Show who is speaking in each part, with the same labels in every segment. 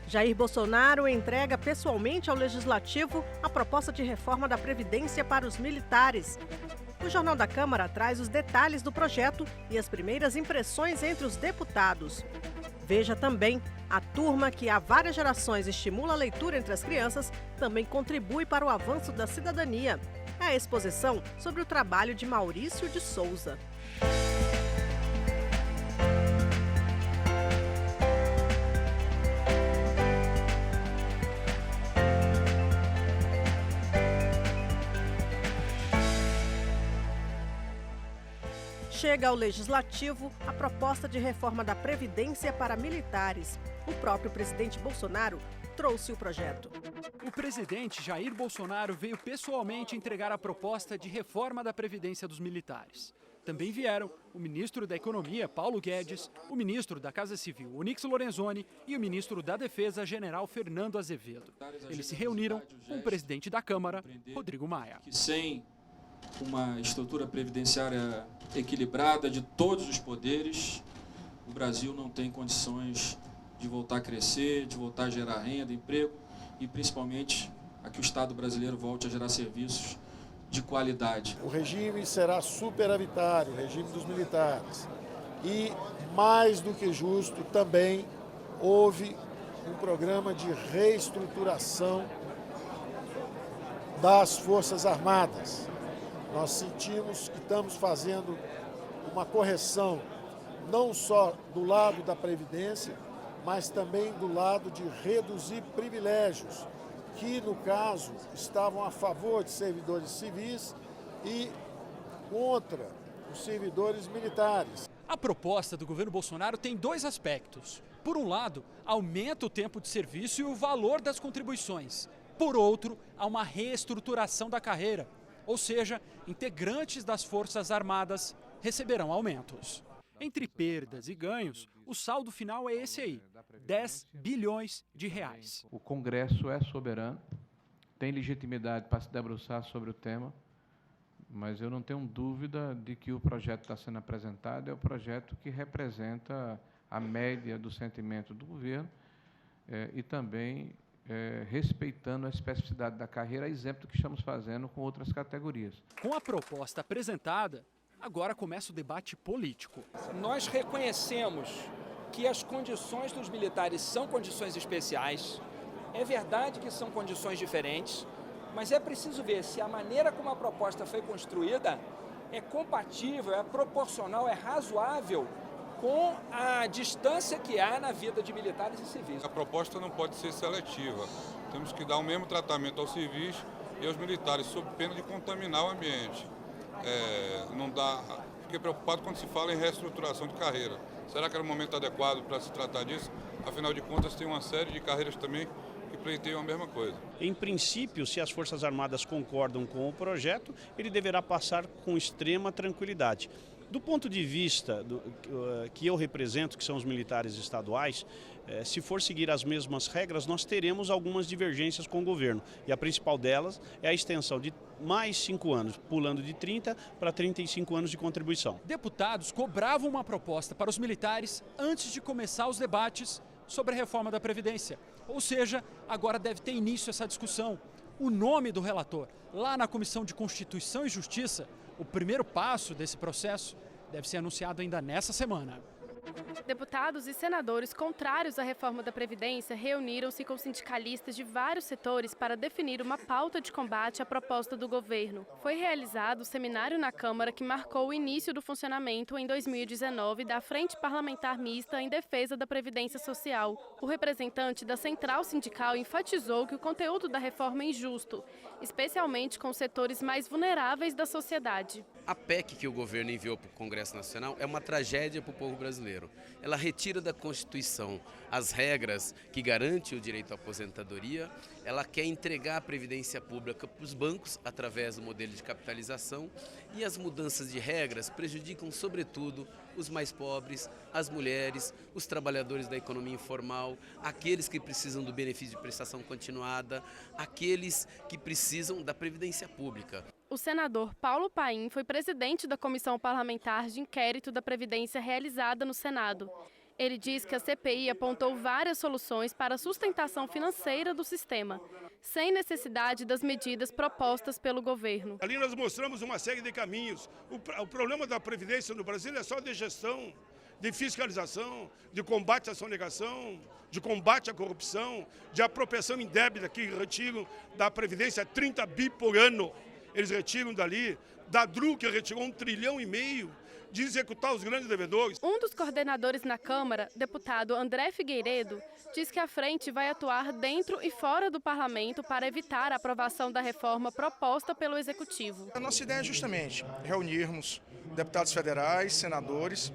Speaker 1: Jair Bolsonaro entrega pessoalmente ao Legislativo a proposta de reforma da Previdência para os militares. O Jornal da Câmara traz os detalhes do projeto e as primeiras impressões entre os deputados. Veja também, a turma que há várias gerações estimula a leitura entre as crianças também contribui para o avanço da cidadania. É a exposição sobre o trabalho de Maurício de Souza. Chega ao Legislativo a proposta de reforma da Previdência para militares. O próprio presidente Bolsonaro trouxe o projeto.
Speaker 2: O presidente Jair Bolsonaro veio pessoalmente entregar a proposta de reforma da Previdência dos militares. Também vieram o ministro da Economia, Paulo Guedes, o ministro da Casa Civil, Onyx Lorenzoni, e o ministro da Defesa, general Fernando Azevedo. Eles se reuniram com o presidente da Câmara, Rodrigo Maia.
Speaker 3: Sem uma estrutura previdenciária equilibrada de todos os poderes, o Brasil não tem condições de voltar a crescer, de voltar a gerar renda, emprego e principalmente a que o Estado brasileiro volte a gerar serviços de qualidade.
Speaker 4: O regime será superavitário, o regime dos militares. E, mais do que justo, também houve um programa de reestruturação das Forças Armadas. Nós sentimos que estamos fazendo uma correção não só do lado da Previdência, mas também do lado de reduzir privilégios, que no caso estavam a favor de servidores civis e contra os servidores militares.
Speaker 2: A proposta do governo Bolsonaro tem dois aspectos. Por um lado, aumenta o tempo de serviço e o valor das contribuições. Por outro, há uma reestruturação da carreira. Ou seja, integrantes das Forças Armadas receberão aumentos. Entre perdas e ganhos, o saldo final é esse aí, 10 bilhões de reais.
Speaker 5: O Congresso é soberano, tem legitimidade para se debruçar sobre o tema, mas eu não tenho dúvida de que o projeto que está sendo apresentado é o projeto que representa a média do sentimento do governo e também respeitando a especificidade da carreira, exemplo do que estamos fazendo com outras categorias.
Speaker 2: Com a proposta apresentada, agora começa o debate político.
Speaker 6: Nós reconhecemos que as condições dos militares são condições especiais. É verdade que são condições diferentes, mas é preciso ver se a maneira como a proposta foi construída é compatível, é proporcional, é razoável com a distância que há na vida de militares e civis.
Speaker 7: A proposta não pode ser seletiva. Temos que dar o mesmo tratamento aos civis e aos militares, sob pena de contaminar o ambiente. Não dá. Fiquei preocupado quando se fala em reestruturação de carreira. Será que era o momento adequado para se tratar disso? Afinal de contas, tem uma série de carreiras também que pleiteiam a mesma coisa.
Speaker 8: Em princípio, se as Forças Armadas concordam com o projeto, ele deverá passar com extrema tranquilidade. Do ponto de vista que eu represento, que são os militares estaduais, se for seguir as mesmas regras, nós teremos algumas divergências com o governo. E a principal delas é a extensão de mais 5 anos, pulando de 30 para 35 anos de contribuição.
Speaker 2: Deputados cobravam uma proposta para os militares antes de começar os debates sobre a reforma da Previdência. Ou seja, agora deve ter início essa discussão. O nome do relator, lá na Comissão de Constituição e Justiça, o primeiro passo desse processo deve ser anunciado ainda nessa semana.
Speaker 9: Deputados e senadores contrários à reforma da Previdência reuniram-se com sindicalistas de vários setores para definir uma pauta de combate à proposta do governo. Foi realizado o seminário na Câmara que marcou o início do funcionamento em 2019 da Frente Parlamentar Mista em Defesa da Previdência Social. O representante da Central Sindical enfatizou que o conteúdo da reforma é injusto, especialmente com os setores mais vulneráveis da sociedade.
Speaker 10: A PEC que o governo enviou para o Congresso Nacional é uma tragédia para o povo brasileiro. Ela retira da Constituição as regras que garantem o direito à aposentadoria, ela quer entregar a previdência pública para os bancos através do modelo de capitalização e as mudanças de regras prejudicam sobretudo os mais pobres, as mulheres, os trabalhadores da economia informal, aqueles que precisam do benefício de prestação continuada, aqueles que precisam da previdência pública.
Speaker 9: O senador Paulo Paim foi presidente da Comissão Parlamentar de Inquérito da Previdência realizada no Senado. Ele diz que a CPI apontou várias soluções para a sustentação financeira do sistema, sem necessidade das medidas propostas pelo governo.
Speaker 11: Ali nós mostramos uma série de caminhos. O problema da Previdência no Brasil é só de gestão, de fiscalização, de combate à sonegação, de combate à corrupção, de apropriação indébita que retiram da Previdência 30 bi por ano. Eles retiram dali, da DRU que retirou 1,5 trilhão, de executar os grandes devedores.
Speaker 9: Um dos coordenadores na Câmara, deputado André Figueiredo, diz que a frente vai atuar dentro e fora do parlamento para evitar a aprovação da reforma proposta pelo Executivo.
Speaker 12: A nossa ideia é justamente reunirmos deputados federais, senadores,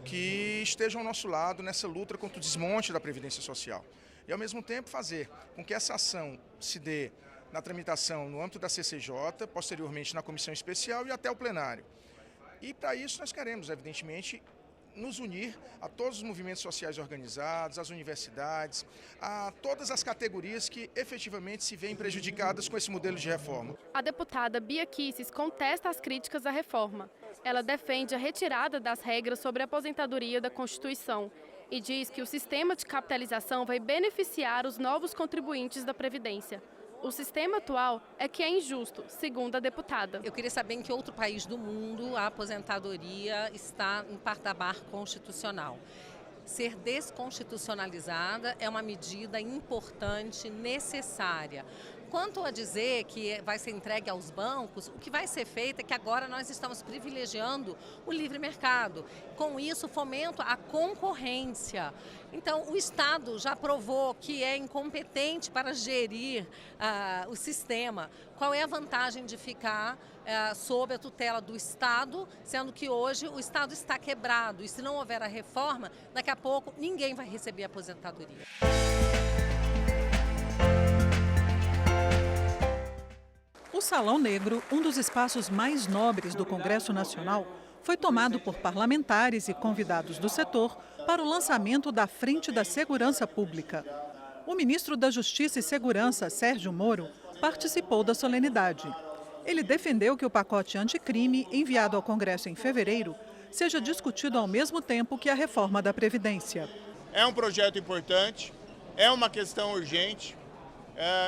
Speaker 12: que estejam ao nosso lado nessa luta contra o desmonte da Previdência Social. E, ao mesmo tempo, fazer com que essa ação se dê na tramitação no âmbito da CCJ, posteriormente na comissão especial e até o plenário. E, para isso, nós queremos, evidentemente, nos unir a todos os movimentos sociais organizados, às universidades, a todas as categorias que efetivamente se veem prejudicadas com esse modelo de reforma.
Speaker 9: A deputada Bia Kicis contesta as críticas à reforma. Ela defende a retirada das regras sobre a aposentadoria da Constituição e diz que o sistema de capitalização vai beneficiar os novos contribuintes da Previdência. O sistema atual é que é injusto, segundo a deputada.
Speaker 13: Eu queria saber em que outro país do mundo a aposentadoria está em patamar constitucional. Ser desconstitucionalizada é uma medida importante, necessária. Quanto a dizer que vai ser entregue aos bancos, o que vai ser feito é que agora nós estamos privilegiando o livre mercado. Com isso, fomento a concorrência. Então, o Estado já provou que é incompetente para gerir o sistema. Qual é a vantagem de ficar sob a tutela do Estado, sendo que hoje o Estado está quebrado? E se não houver a reforma, daqui a pouco ninguém vai receber aposentadoria.
Speaker 14: O Salão Negro, um dos espaços mais nobres do Congresso Nacional, foi tomado por parlamentares e convidados do setor para o lançamento da Frente da Segurança Pública. O ministro da Justiça e Segurança, Sérgio Moro, participou da solenidade. Ele defendeu que o pacote anticrime, enviado ao Congresso em fevereiro, seja discutido ao mesmo tempo que a reforma da Previdência.
Speaker 15: É um projeto importante, é uma questão urgente.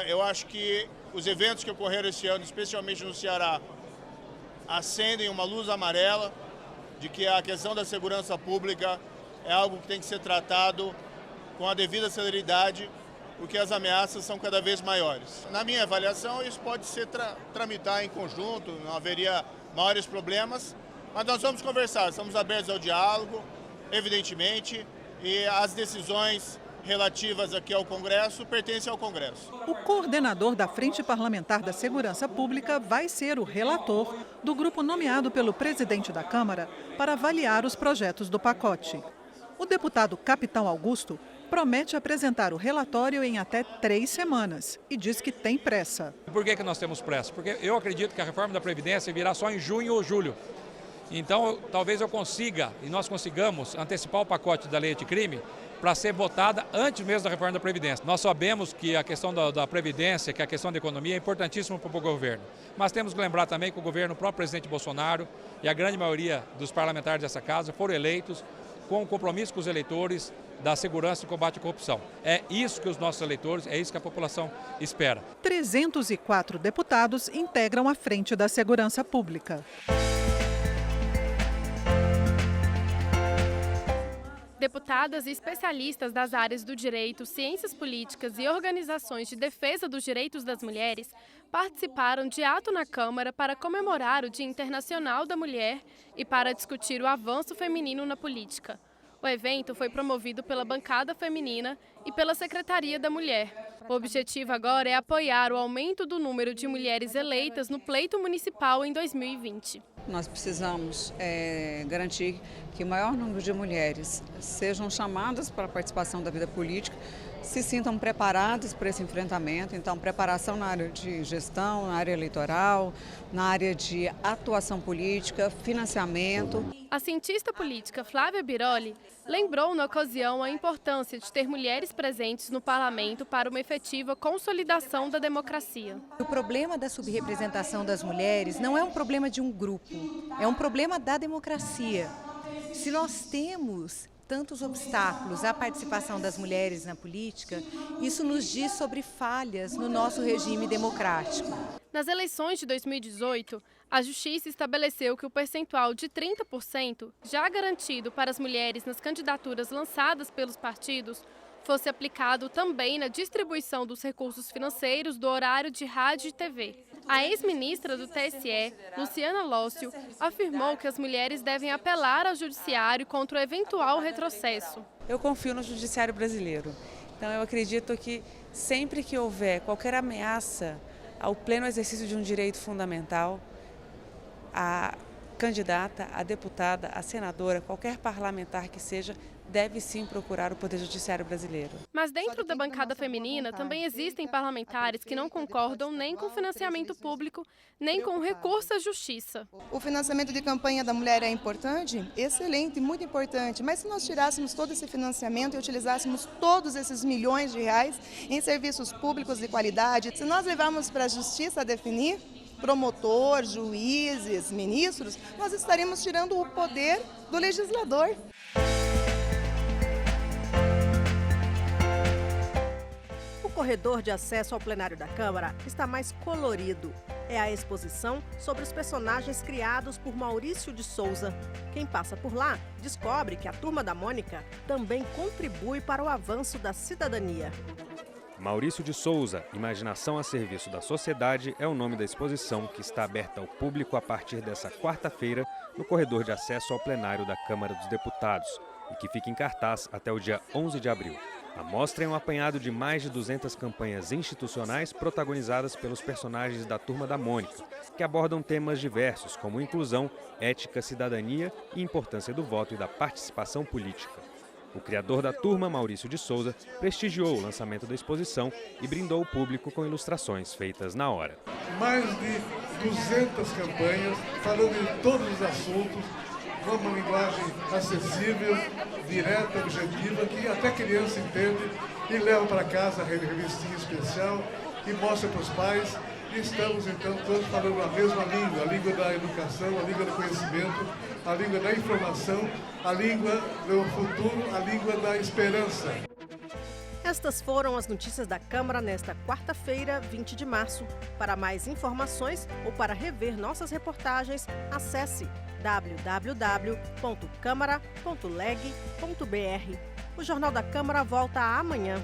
Speaker 15: Eu acho que os eventos que ocorreram esse ano, especialmente no Ceará, acendem uma luz amarela de que a questão da segurança pública é algo que tem que ser tratado com a devida celeridade, porque as ameaças são cada vez maiores. Na minha avaliação, isso pode ser tramitar em conjunto, não haveria maiores problemas, mas nós vamos conversar, estamos abertos ao diálogo, evidentemente, e as decisões relativas aqui ao Congresso pertencem ao Congresso.
Speaker 14: O coordenador da Frente Parlamentar da Segurança Pública vai ser o relator do grupo nomeado pelo presidente da Câmara para avaliar os projetos do pacote. O deputado Capitão Augusto promete apresentar o relatório em até 3 semanas e diz que tem pressa.
Speaker 16: Por que nós temos pressa? Porque eu acredito que a reforma da Previdência virá só em junho ou julho. Então, talvez eu consiga, e nós consigamos, antecipar o pacote da lei anticrime para ser votada antes mesmo da reforma da Previdência. Nós sabemos que a questão da Previdência, que a questão da economia é importantíssima para o governo. Mas temos que lembrar também que o governo, o próprio presidente Bolsonaro e a grande maioria dos parlamentares dessa casa foram eleitos com o compromisso com os eleitores da segurança e combate à corrupção. É isso que os nossos eleitores, é isso que a população espera.
Speaker 14: 304 deputados integram a Frente da Segurança Pública.
Speaker 9: Deputadas e especialistas das áreas do direito, ciências políticas e organizações de defesa dos direitos das mulheres participaram de ato na Câmara para comemorar o Dia Internacional da Mulher e para discutir o avanço feminino na política. O evento foi promovido pela Bancada Feminina e pela Secretaria da Mulher. O objetivo agora é apoiar o aumento do número de mulheres eleitas no pleito municipal em 2020.
Speaker 17: Nós precisamos garantir que o maior número de mulheres sejam chamadas para a participação da vida política, se sintam preparadas para esse enfrentamento. Então, preparação na área de gestão, na área eleitoral, na área de atuação política, financiamento.
Speaker 9: A cientista política Flávia Biroli lembrou na ocasião a importância de ter mulheres presentes no parlamento para uma efetiva consolidação da democracia.
Speaker 18: O problema da subrepresentação das mulheres não é um problema de um grupo, é um problema da democracia. Se nós temos tantos obstáculos à participação das mulheres na política, isso nos diz sobre falhas no nosso regime democrático.
Speaker 9: Nas eleições de 2018, a Justiça estabeleceu que o percentual de 30%, já garantido para as mulheres nas candidaturas lançadas pelos partidos, fosse aplicado também na distribuição dos recursos financeiros do horário de rádio e TV. A ex-ministra do TSE, Luciana Lócio, afirmou que as mulheres devem apelar ao judiciário contra o eventual retrocesso.
Speaker 19: Eu confio no judiciário brasileiro. Então eu acredito que sempre que houver qualquer ameaça ao pleno exercício de um direito fundamental, a candidata, a deputada, a senadora, qualquer parlamentar que seja, deve sim procurar o Poder Judiciário brasileiro.
Speaker 9: Mas dentro da bancada feminina também existem parlamentares que não concordam nem com o financiamento público, nem com o recurso à justiça.
Speaker 20: O financiamento de campanha da mulher é importante? Excelente, muito importante. Mas se nós tirássemos todo esse financiamento e utilizássemos todos esses milhões de reais em serviços públicos de qualidade, se nós levarmos para a justiça a definir promotor, juízes, ministros, nós estaríamos tirando o poder do legislador.
Speaker 1: O corredor de acesso ao plenário da Câmara está mais colorido. É a exposição sobre os personagens criados por Maurício de Souza. Quem passa por lá descobre que a Turma da Mônica também contribui para o avanço da cidadania.
Speaker 21: Maurício de Souza, Imaginação a Serviço da Sociedade, é o nome da exposição que está aberta ao público a partir dessa quarta-feira no corredor de acesso ao plenário da Câmara dos Deputados e que fica em cartaz até o dia 11 de abril. A mostra é um apanhado de mais de 200 campanhas institucionais protagonizadas pelos personagens da Turma da Mônica, que abordam temas diversos como inclusão, ética, cidadania e importância do voto e da participação política. O criador da turma, Maurício de Souza, prestigiou o lançamento da exposição e brindou o público com ilustrações feitas na hora.
Speaker 22: Mais de 200 campanhas falando de todos os assuntos, com uma linguagem acessível, direta, objetiva, que até criança entende e leva para casa a revistinha especial e mostra para os pais. E estamos então todos falando a mesma língua, a língua da educação, a língua do conhecimento, a língua da informação, a língua do futuro, a língua da esperança.
Speaker 1: Estas foram as notícias da Câmara nesta quarta-feira, 20 de março. Para mais informações ou para rever nossas reportagens, acesse www.câmara.leg.br. O Jornal da Câmara volta amanhã.